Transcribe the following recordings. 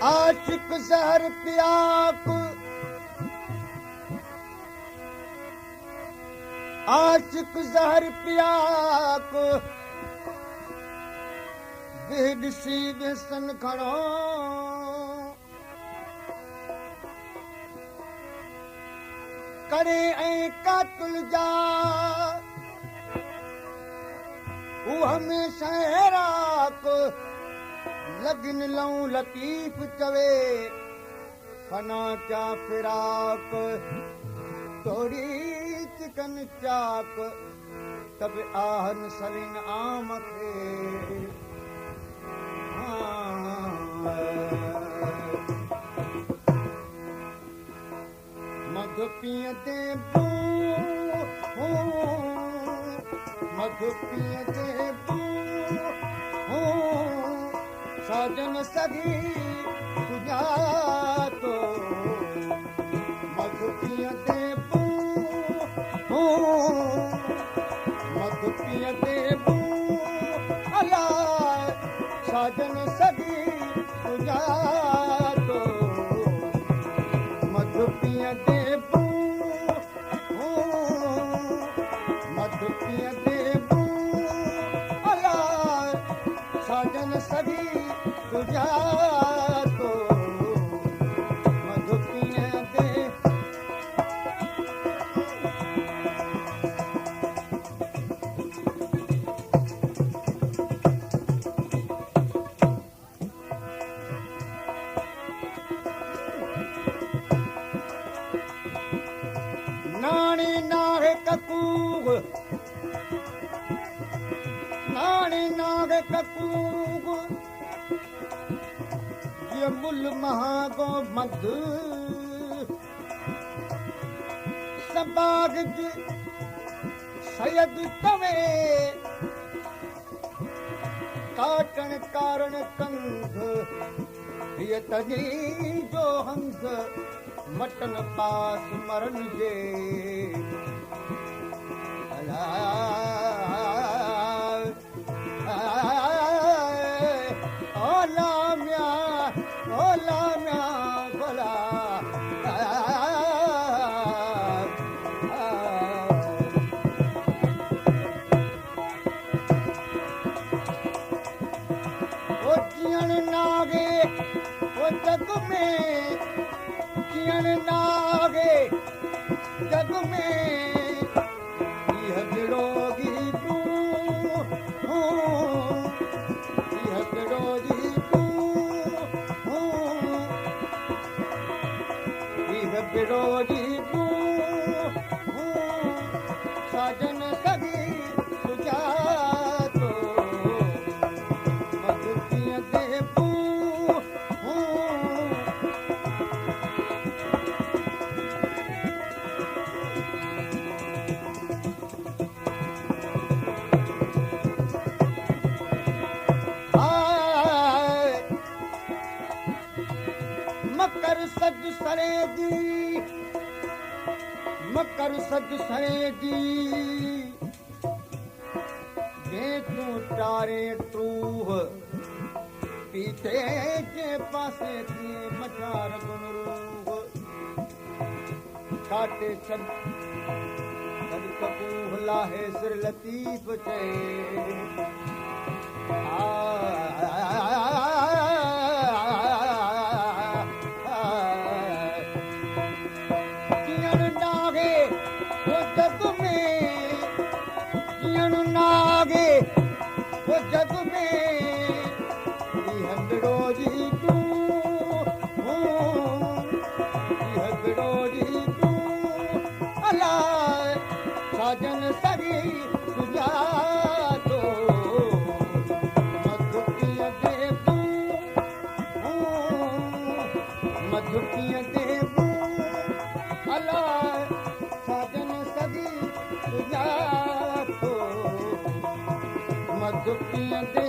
आशिक जहर पियाक आशिक जहर पियाक बेॾिसी बेसन खणो करे ऐं कातुल जा हू हमेशह हैराक लगिन लऊं लतीफ़ चवे फना क्या फिराक तोड़ी चिकन चाक तब आहन सलिन आम खे मधु पीअंदे मधु पीअंदे साजन सगी सुञातो मधु पीअंदे मधु पीअंदे अलाए साजन सगी सुञातो मधु पीअंदे मधु पीअंदे अलाए साजन सगी सुञातो मधु पीअंदे नाणी नाहे ककूग नाणी नाहे ककूग ये मुल महागो मधु सबाग जी सयद तवे काटण कारण कंध ये तजी जो हंस मटन पास मरन जे नागे ओ जग में कियन नागे जग में इह बिरोगी तू इह बिरोगी तू इह बिरोगी तू साजन सगी सुजातो मधु पीअंदे मकर सज सरेगी मकर सज सरेगी जे तूं टारे टूह पीते जे पासे थी मचार गुनरूह काटे छॾ कॾ कपूह लाहे सिर लतीफ़ चए नागे वो जग में इह बिरोजी तू इह बिरोजी तू अलाए साजन सगी सुजातो मधु पीअंदे मधु पीअंदे अलाए साजन सगी सुजातो मधु पीअंदे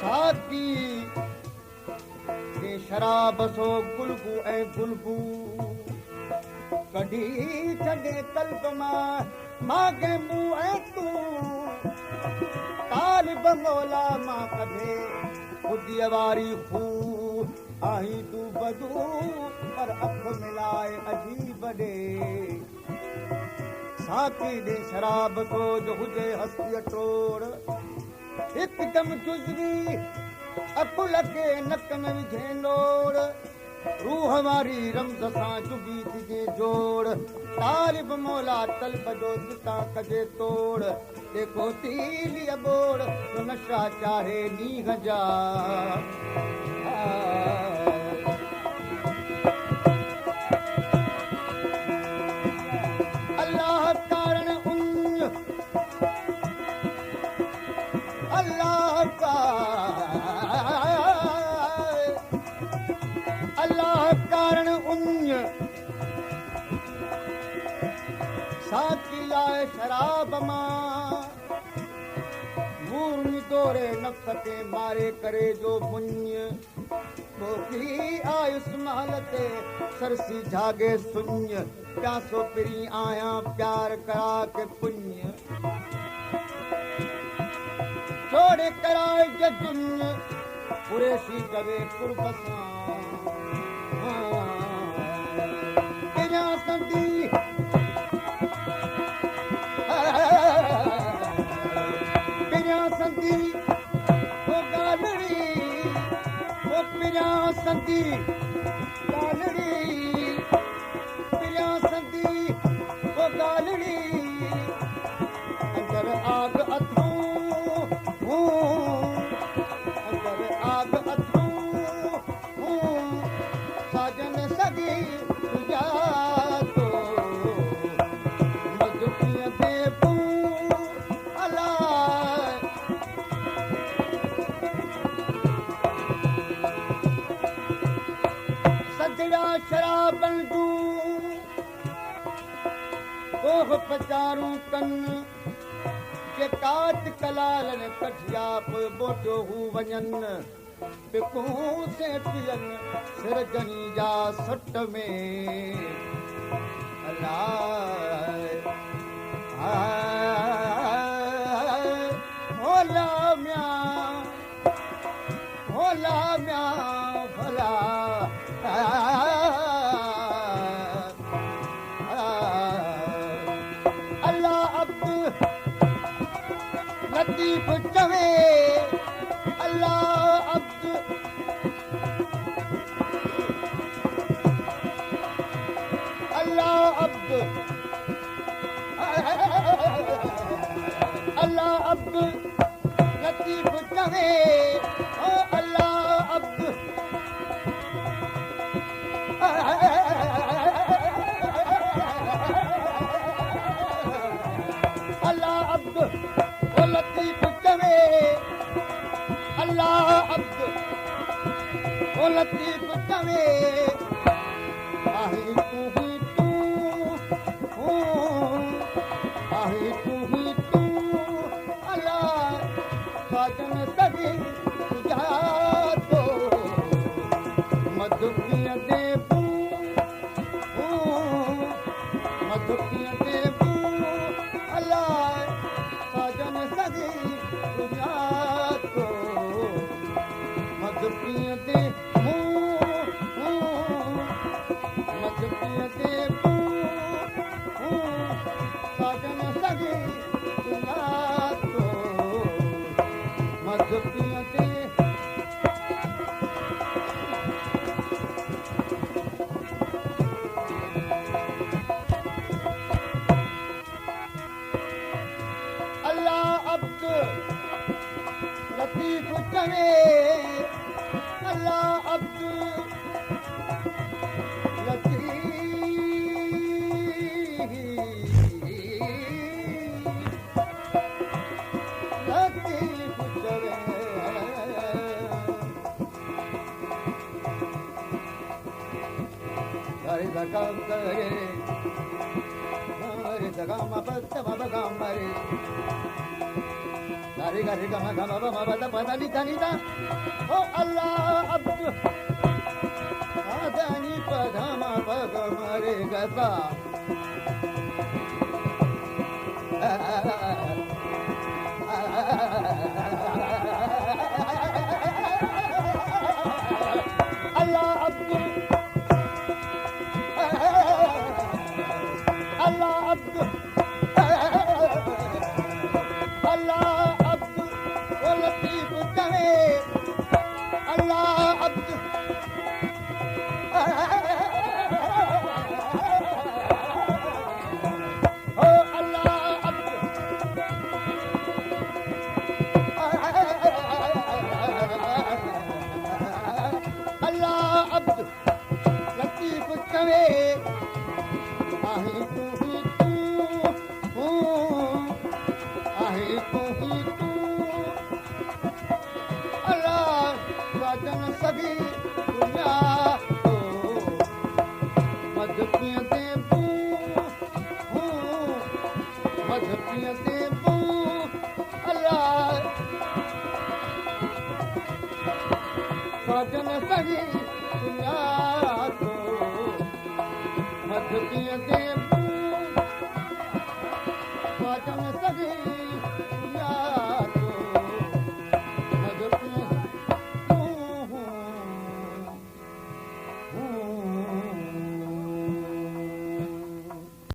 साकी के शराब सो गुलबू ऐं गुलबू कढी छॾे कल्ब मां के मुंहुं ऐं तूं तालिब मौला मां कढे ख़ुदीअ वारी खू आहीं तूं बदू पर अख मिलाए अजीब ॾे साकी ॾे शराब तो जो हुजे हस्तीअ टोड़ हिकदमि गुज़री अकुल खे नक में विझे लोड़ रूह वारी रमज़ सां चुगी थिजे जोड़ तालिब मौला तलब जो जितां कजे तोड़ देखो तीलीअ बोड़ तो नशा चाहे नींहं जा अल्लाह कारण उन अल्लाह का अल्लाह कारण उन साकी लाए शराब मां मूर्न दौरे नफ़्स खे मारे करे जो मुंय पोखी आयुस महल ते सरसी झागे सुञ प्यासो पिरी आयां प्यार करा के पुञ छोड़े कराए जजुन कुरेशी कवे कुर्ब सां पिया संदी पिया संदी वो गालड़ी वो पिया संदी गालड़ी पिया संदी वो गालड़ी अंदर आग अथूं अंदर आग अथूं साजन सदी तुझा तो मधुपिया देबू सजड़ा शराबन जूं ओह पचारूं कन के काट कलालन कठिया पोइ बोटियो हू वञनि पिकूं से पियनि सिरजनी जा सट में अलाए होला म्यां भला अल्लाह अब्द लतीफ चवे अल्लाह अब्द अल्लाह अब्द अल्लाह अब्द लतीफ चवे ओ अल्लाह अब्द अल्लाह अब्द ओ लतीफ चवे अल्लाह अब्द ओ लतीफ चवे आहे तू ही तू आहे तू ही तू अल्लाह साजन सदी तुझा तो मधुपिया देबू मधुपिया देबू अल्लाह साजन सदी तुझा तो मधुपिया देबू मधुपिया देबू साजन सदी तुझा तो मधुपिया दे लतीफ चवे अल्लाह अब्द लतीफ चवे हरे भगम करे हरे जगम बस मबगम मरे हरे गा रे गा मा गा मा बा मा बा दा पा दा नी दा नी दा ओ अल्लाह अब्द दा नी पा धा मा पा गा मा रे गा सा साजन सही दुनिया तो मधुपिया दे साजन सही